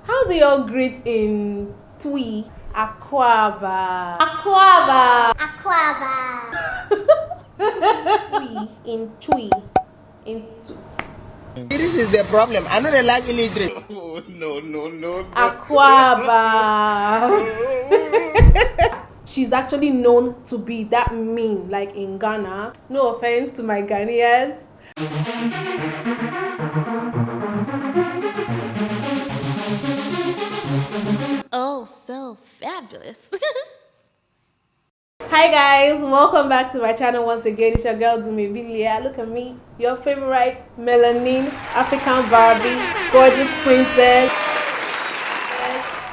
How do y'all greet in Twi? Akwaba. Akwaba. Aquaba. Twi. In Twi. In Twi. This is the problem. I know they like illiterate. Oh, no. Akwaba. She's actually known to be that mean, like in Ghana. No offense to my Ghanaians. Oh, so fabulous. Hi guys, welcome back to my channel once again. It's your girl DUMEBI LEA. Look at me, your favorite melanin African Barbie, gorgeous princess.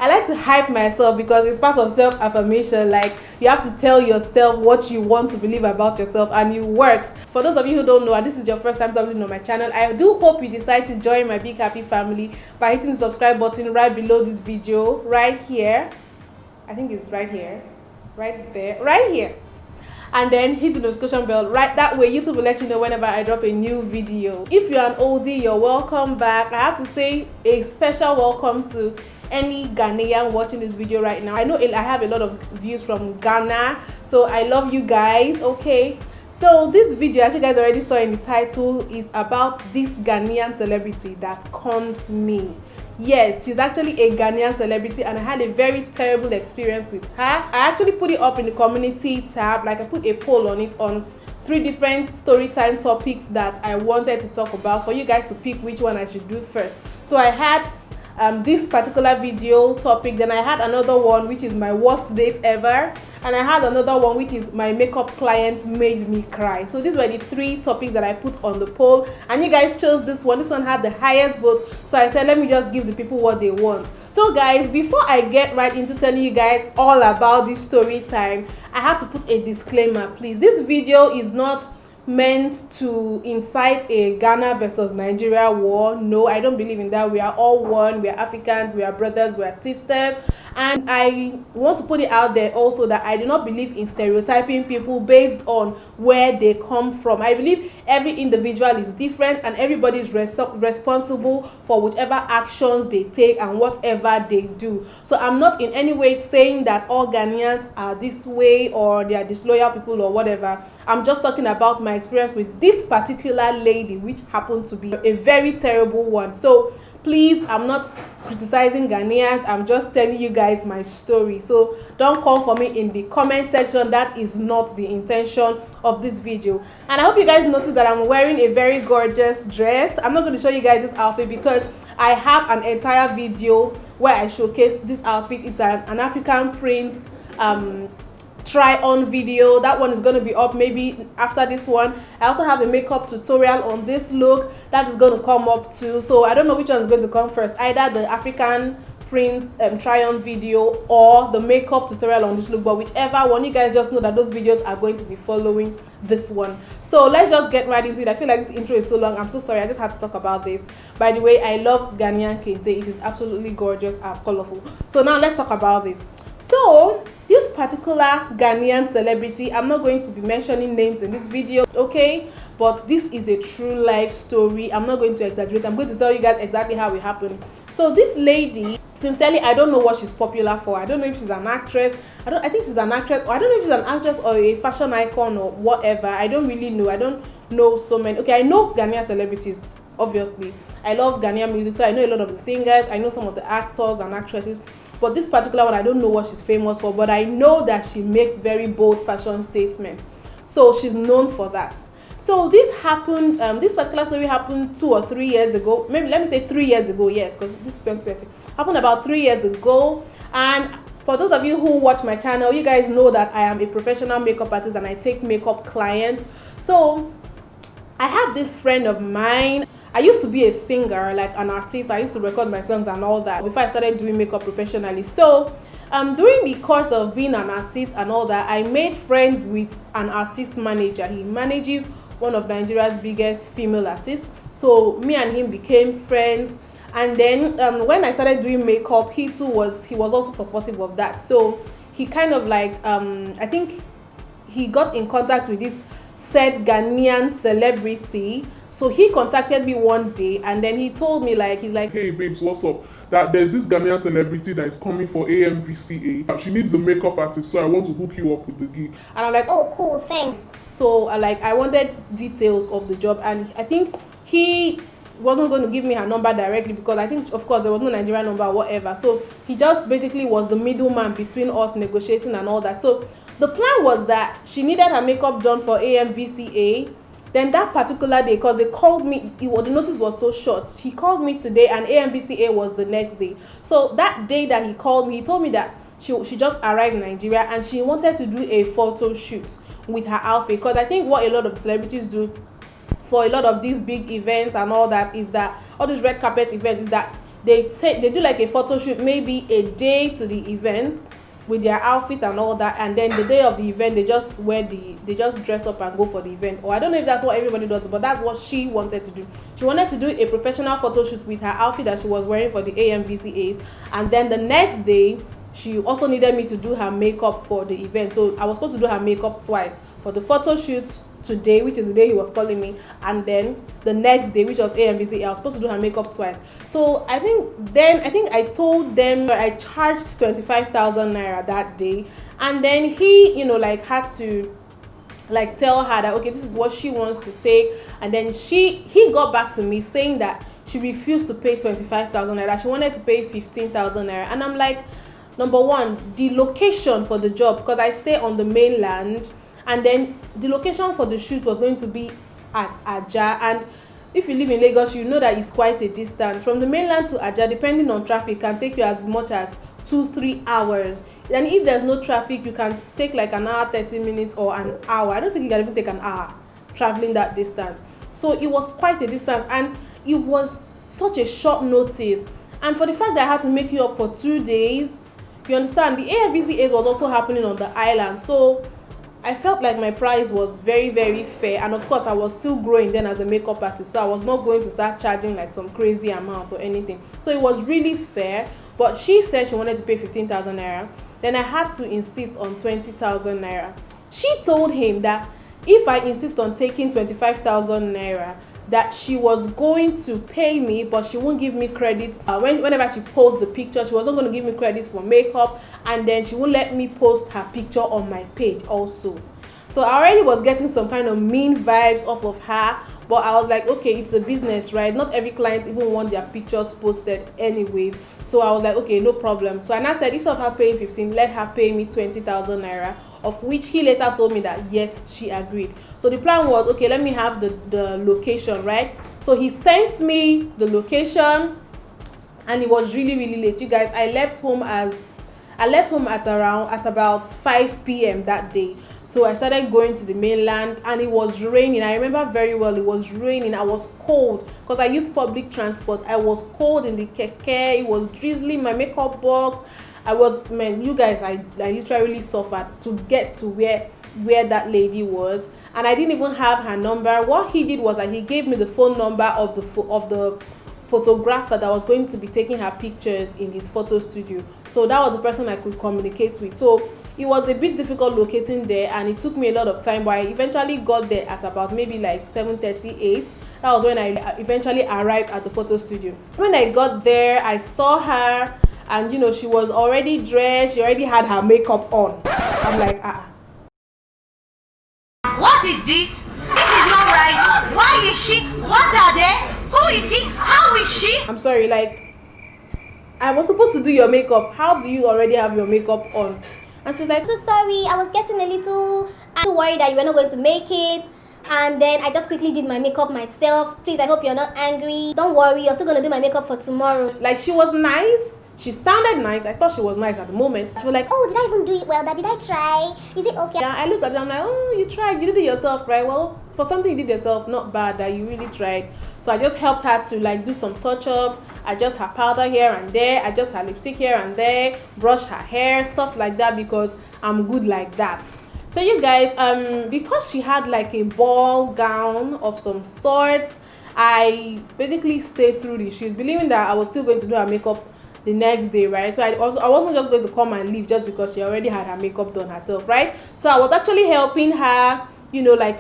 I like to hype myself because it's part of self-affirmation. Like, you have to tell yourself what you want to believe about yourself, and it works. For those of you who don't know, and this is your first time doubling on my channel, I do hope you decide to join my big happy family by hitting the subscribe button right below this video, right here. I think it's right here, right there, right here. And then hit the notification bell. Right, that way YouTube will let you know whenever I drop a new video. If you're an oldie, you're welcome back. I have to say a special welcome to any Ghanaian watching this video right now. I know I have a lot of views from Ghana, so I love you guys. Okay, so this video, as you guys already saw in the title, is about this Ghanaian celebrity that conned me. Yes, she's actually a Ghanaian celebrity, and I had a very terrible experience with her. I actually put it up in the community tab, like I put a poll on it on 3 different story time topics that I wanted to talk about for you guys to pick which one I should do first. So I had this particular video topic, then I had another one which is my worst date ever, and I had another one which is my makeup client made me cry. So these were the 3 topics that I put on the poll, and you guys chose this one. This one had the highest votes, so I said let me just give the people what they want. So guys, before I get right into telling you guys all about this story time, I have to put a disclaimer, please. This video is not meant to incite a Ghana versus Nigeria war. No, I don't believe in that. We are all one. We are Africans, we are brothers, we are sisters. And I want to put it out there also that I do not believe in stereotyping people based on where they come from. I believe every individual is different, and everybody is responsible for whichever actions they take and whatever they do. So I'm not in any way saying that all Ghanaians are this way or they are disloyal people or whatever. I'm just talking about my experience with this particular lady, which happened to be a very terrible one. So please, I'm not criticizing Ghanaians, I'm just telling you guys my story. So don't come for me in the comment section. That is not the intention of this video. And I hope you guys noticed that I'm wearing a very gorgeous dress. I'm not going to show you guys this outfit because I have an entire video where I showcase this outfit. It's an African print try on video. That one is going to be up maybe after this one. I also have a makeup tutorial on this look that is going to come up too. So I don't know which one is going to come first, either the African print try on video or the makeup tutorial on this look, but whichever one, you guys just know that those videos are going to be following this one. So let's just get right into it. I feel like this intro is so long. I'm so sorry, I just had to talk about this. By the way, I love Ghanaian kente. It is absolutely gorgeous and colorful. So now let's talk about this. So this particular Ghanaian celebrity, I'm not going to be mentioning names in this video, okay, but this is a true life story. I'm not going to exaggerate. I'm going to tell you guys exactly how it happened. So this lady, sincerely, I don't know what she's popular for. I don't know if she's an actress. I think she's an actress, or I don't know if she's an actress or a fashion icon or whatever. I don't really know. I don't know so many. Okay, I know Ghanaian celebrities, obviously. I love Ghanaian music, so I know a lot of the singers. I know some of the actors and actresses. But this particular one, I don't know what she's famous for, but I know that she makes very bold fashion statements. So she's known for that. So this happened, this particular story happened 2 or 3 years ago. Maybe let me say 3 years ago, yes, because this is 2020. Happened about 3 years ago. And for those of you who watch my channel, you guys know that I am a professional makeup artist and I take makeup clients. So I have this friend of mine. I used to be a singer, like an artist. I used to record my songs and all that before I started doing makeup professionally. So during the course of being an artist and all that, I made friends with an artist manager. He manages one of Nigeria's biggest female artists. So me and him became friends. And then when I started doing makeup, he was also supportive of that. So he kind of like, I think he got in contact with this said Ghanaian celebrity. So he contacted me one day and then he told me, like, he's like, hey babes, what's up? that there's this Ghanaian celebrity that is coming for AMVCA. She needs the makeup artist, so I want to hook you up with the gig. And I'm like, Oh, cool, thanks. so I wanted details of the job, and I think he wasn't going to give me her number directly because I think, of course, there was no Nigerian number or whatever. So he just basically was the middleman between us negotiating and all that. So the plan was that she needed her makeup done for AMVCA. Then that particular day, because they called me, the notice was so short. He called me today, and AMVCA was the next day. So that day that he called me, he told me that she just arrived in Nigeria and she wanted to do a photo shoot with her outfit. Because I think what a lot of celebrities do for a lot of these big events and all that is that all these red carpet events is that they do like a photo shoot maybe a day to the event with their outfit and all that, and then the day of the event they just dress up and go for the event. Or I don't know if that's what everybody does, but that's what she wanted to do. She wanted to do a professional photo shoot with her outfit that she was wearing for the AMVCAs, and then the next day she also needed me to do her makeup for the event. So I was supposed to do her makeup twice, for the photo shoot today, which is the day he was calling me, and then the next day, which was AMVCA, I was supposed to do her makeup twice. So I think I told them I charged 25,000 naira that day, and then he, had to tell her that okay, this is what she wants to take, and then he got back to me saying that she refused to pay 25,000 naira. She wanted to pay 15,000 naira, and I'm like, number one, the location for the job, because I stay on the mainland. And then the location for the shoot was going to be at Aja, and if you live in Lagos, you know that it's quite a distance from the mainland to Aja. Depending on traffic, can take you as much as 2-3 hours. And if there's no traffic, you can take like an hour, 30 minutes, or an hour. I don't think you can even take an hour traveling that distance. So it was quite a distance, and it was such a short notice. And for the fact that I had to make you up for 2 days, you understand, the AFBCAs was also happening on the island, so I felt like my price was very, very fair. And of course I was still growing then as a makeup artist, so I was not going to start charging like some crazy amount or anything. So it was really fair. But she said she wanted to pay 15,000 naira. Then I had to insist on 20,000 naira. She told him that if I insist on taking 25,000 naira, that she was going to pay me, but she won't give me credit. Whenever she posts the picture, she wasn't going to give me credit for makeup, and then she won't let me post her picture on my page also. So I already was getting some kind of mean vibes off of her, but I was like, okay, it's a business, right? Not every client even want their pictures posted anyways. So I was like, okay, no problem. So I said, instead of her paying 15, let her pay me 20,000 naira, of which he later told me that yes, she agreed. So the plan was, okay, let me have the location, right? So he sent me the location, and it was really, really late. You guys, I left home at about 5 p.m. that day. So I started going to the mainland, and it was raining. I remember very well, it was raining. I was cold because I used public transport. I was cold in the keke. It was drizzling. My makeup box, you guys, I literally suffered to get to where that lady was. And I didn't even have her number. What he did was that he gave me the phone number of the photographer that was going to be taking her pictures in his photo studio. So that was the person I could communicate with. So it was a bit difficult locating there, and it took me a lot of time, but I eventually got there at about maybe like 7:38. That was when I eventually arrived at the photo studio. When I got there, I saw her, and she was already dressed. She already had her makeup on. I'm like, What is this? This is not right. Why is she? What are they? Who is he? How is she? I'm sorry, I was supposed to do your makeup. How do you already have your makeup on? And she's like, So sorry, I was getting a little worried that you were not going to make it. And then I just quickly did my makeup myself. Please, I hope you're not angry. Don't worry, you're still going to do my makeup for tomorrow. like, she was nice. She sounded nice. I thought she was nice at the moment. She was like, Oh, did I even do it well? Did I try? Is it okay? yeah. I looked at her. I'm like, oh, you tried. You did it yourself, right? Well, for something you did yourself, not bad that you really tried. So I just helped her to do some touch-ups. I just her powder here and there. I just her lipstick here and there. Brush her hair, stuff like that, because I'm good like that. So you guys, because she had like a ball gown of some sort, I basically stayed through the shoot, believing that I was still going to do her makeup the next day, right? So I wasn't just going to come and leave just because she already had her makeup done herself, right? So I was actually helping her,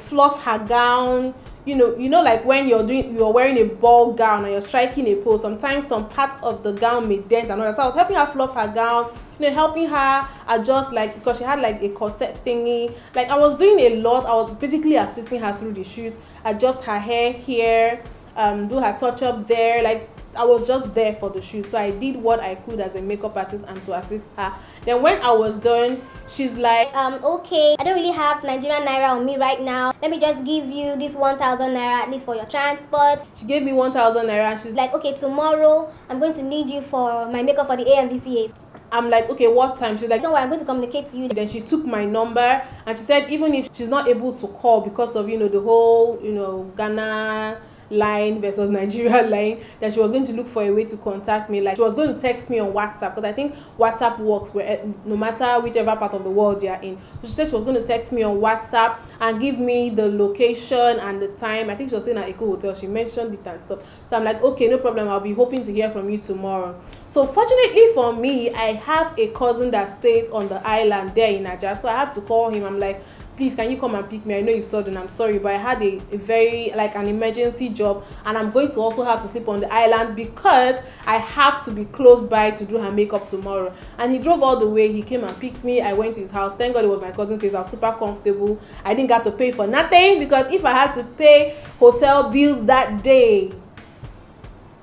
fluff her gown, like when you're wearing a ball gown and you're striking a pose, sometimes some part of the gown may dent and all that. So I was helping her fluff her gown, helping her adjust, like, because she had like a corset thingy. Like, I was doing a lot. I was basically assisting her through the shoot, adjust her hair here, do her touch up there. Like, I was just there for the shoot. So I did what I could as a makeup artist and to assist her. Then when I was done, she's like, okay, I don't really have Nigerian naira on me right now. Let me just give you this 1,000 naira at least for your transport. She gave me 1,000 naira and she's like, like, okay, tomorrow I'm going to need you for my makeup for the AMVCAs. I'm like, okay, what time? She's like, don't worry, I'm going to communicate to you. Then she took my number and she said even if she's not able to call because of the whole Ghana line versus Nigeria line, that she was going to look for a way to contact me. Like, she was going to text me on WhatsApp, because I think WhatsApp works where no matter whichever part of the world you're in. So she said she was going to text me on WhatsApp and give me the location and the time. I think she was staying at Eco Hotel. She mentioned it and stuff. So I'm like, okay, no problem, I'll be hoping to hear from you tomorrow. So fortunately for me, I have a cousin that stays on the island there in Nigeria. So I had to call him. I'm like, please, can you come and pick me? I know you're sudden, I'm sorry, but I had a very, like, an emergency job, and I'm going to also have to sleep on the island because I have to be close by to do her makeup tomorrow. And he drove all the way. He came and picked me. I went to his house. Thank God it was my cousin's place. I was super comfortable. I didn't have to pay for nothing, because if I had to pay hotel bills that day,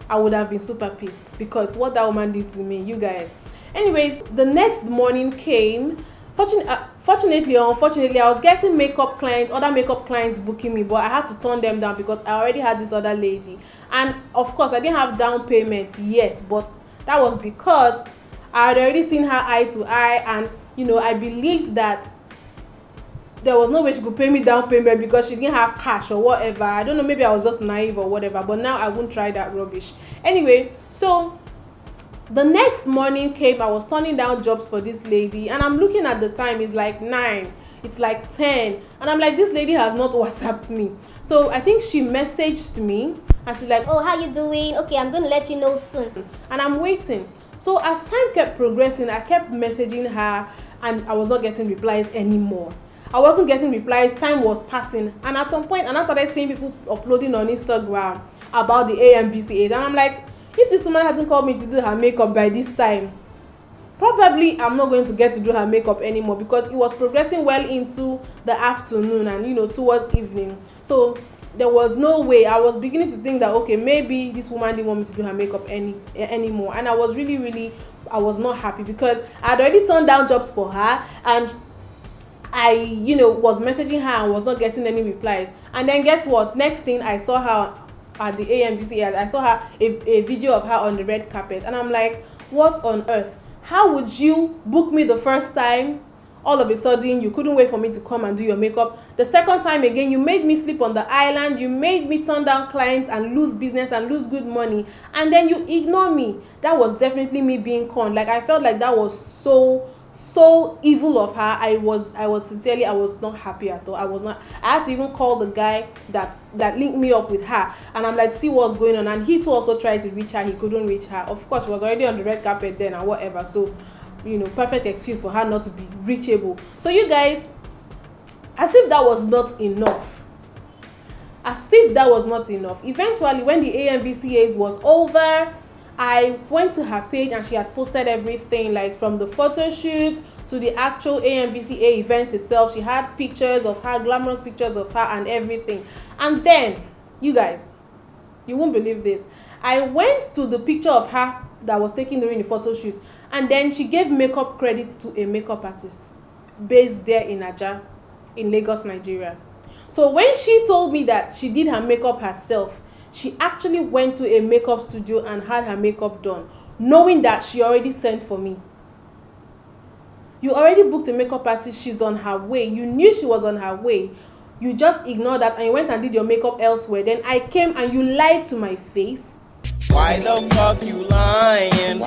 I would have been super pissed, because what that woman did to me, you guys. Anyways, the next morning came. Fortunately or unfortunately, I was getting other makeup clients booking me, but I had to turn them down because I already had this other lady. And of course, I didn't have down payment yet, but that was because I had already seen her eye to eye, and I believed that there was no way she could pay me down payment because she didn't have cash or whatever. I don't know, maybe I was just naive or whatever, but now I won't try that rubbish. Anyway, so the next morning came. I was turning down jobs for this lady, and I'm looking at the time. It's like 9, it's like 10, and I'm like, this lady has not WhatsApped me. So I think she messaged me and she's like, oh, how you doing? Okay, I'm going to let you know soon. And I'm waiting. So as time kept progressing, I kept messaging her and I was not getting replies anymore. I wasn't getting replies. Time was passing, and at some point, and I started seeing people uploading on Instagram about the AMVCAs, and I'm like, if this woman hasn't called me to do her makeup by this time, probably I'm not going to get to do her makeup anymore, because it was progressing well into the afternoon and towards evening. So there was no way. I was beginning to think that, okay, maybe this woman didn't want me to do her makeup anymore, and I was really I was not happy, because I had already turned down jobs for her, and I was messaging her and was not getting any replies. And then guess what? Next thing, I saw her at the AMVC. I saw her a video of her on the red carpet, and I'm like, what on earth? How would you book me the first time, all of a sudden you couldn't wait for me to come and do your makeup? The second time again, you made me sleep on the island, you made me turn down clients and lose business and lose good money, and then you ignore me. That was definitely me being conned. Like, I felt like that was so evil of her. I was sincerely, I was not happy at all. I had to even call the guy that linked me up with her, and I'm like, see what's going on. And he too also tried to reach her. He couldn't reach her. Of course, she was already on the red carpet then and whatever, so perfect excuse for her not to be reachable. So you guys, as if that was not enough, eventually when the AMVCAs was over, I went to her page and she had posted everything, like from the photo shoot to the actual AMVCA event itself. She had pictures of her, glamorous pictures of her and everything. And then, you guys, you won't believe this, I went to the picture of her that was taken during the photo shoot, and then she gave makeup credit to a makeup artist based there in Aja, in Lagos, Nigeria. So when she told me that she did her makeup herself, she actually went to a makeup studio and had her makeup done, knowing that she already sent for me. You already booked a makeup artist, she's on her way. You knew she was on her way. You just ignored that and you went and did your makeup elsewhere. Then I came and you lied to my face. Why the fuck you lying?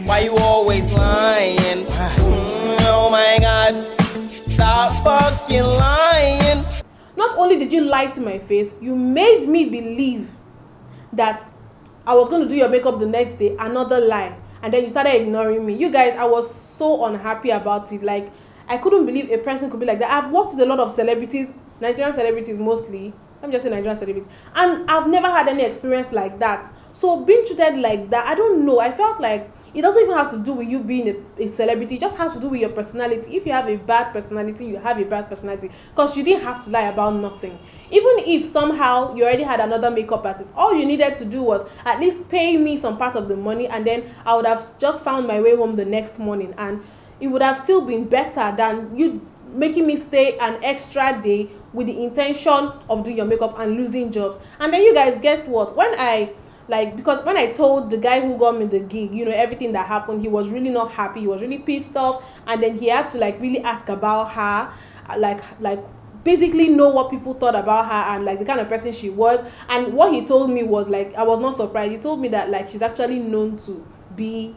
Why you always lying? Oh my God, stop fucking lying. Not only did you lie to my face, you made me believe that I was going to do your makeup the next day. Another lie. And then you started ignoring me. You guys, I was so unhappy about it. Like, I couldn't believe a person could be like that. I've worked with a lot of celebrities, Nigerian celebrities mostly. let me just say Nigerian celebrities, and I've never had any experience like that. So being treated like that, I don't know, I felt like it doesn't even have to do with you being a celebrity. It just has to do with your personality. If you have a bad personality, you have a bad personality, because you didn't have to lie about nothing. Even if somehow you already had another makeup artist, all you needed to do was at least pay me some part of the money, and then I would have just found my way home the next morning, and it would have still been better than you making me stay an extra day with the intention of doing your makeup and losing jobs. And then you guys, guess what? Because when I told the guy who got me the gig, you know, everything that happened, he was really not happy. He was really pissed off, and then he had to like really ask about her, like basically know what people thought about her and like the kind of person she was. And what he told me was like, I was not surprised. He told me that like she's actually known to be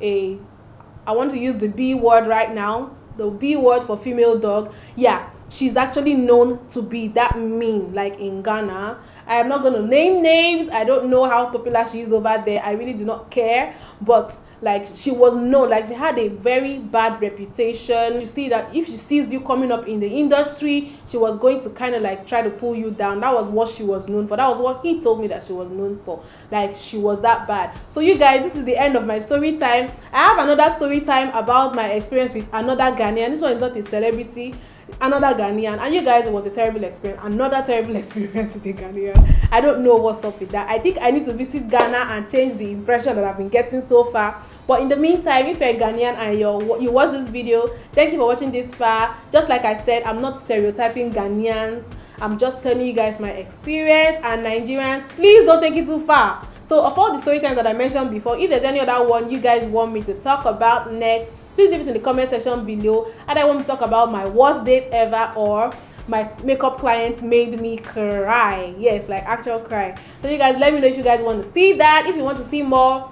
I want to use the B word right now, the B word for female dog. Yeah, she's actually known to be that mean, like in Ghana. I am not going to name names. I don't know how popular she is over there. I really do not care. But like she was known, like she had a very bad reputation. You see that if she sees you coming up in the industry, she was going to kind of like try to pull you down. That was what she was known for. That was what he told me that she was known for. Like she was that bad. So you guys, this is the end of my story time. I have another story time about my experience with another Ghanaian. This one is not a celebrity, another Ghanaian, and you guys, it was a terrible experience. Another terrible experience with a Ghanaian. I don't know what's up with that. I think I need to visit Ghana and change the impression that I've been getting so far. But in the meantime, if you're a Ghanaian and you watch this video, thank you for watching this far. Just like I said, I'm not stereotyping Ghanaians. I'm just telling you guys my experience. And Nigerians, please don't take it too far. So of all the story times that I mentioned before, if there's any other one you guys want me to talk about next, please leave it in the comment section below. And I want to talk about my worst date ever, or my makeup client made me cry. Yes, like actual cry. So you guys, let me know if you guys want to see that. If you want to see more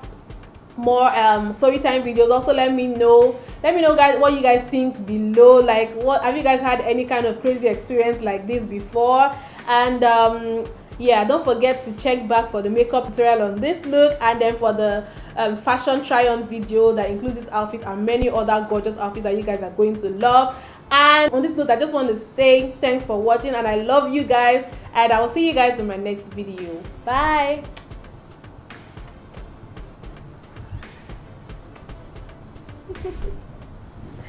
story time videos, also let me know guys what you guys think below. Like, what have you guys had any kind of crazy experience like this before? And yeah, don't forget to check back for the makeup tutorial on this look, and then for the fashion try-on video that includes this outfit and many other gorgeous outfits that you guys are going to love. And on this note, I just want to say thanks for watching, and I love you guys, and I will see you guys in my next video. Bye.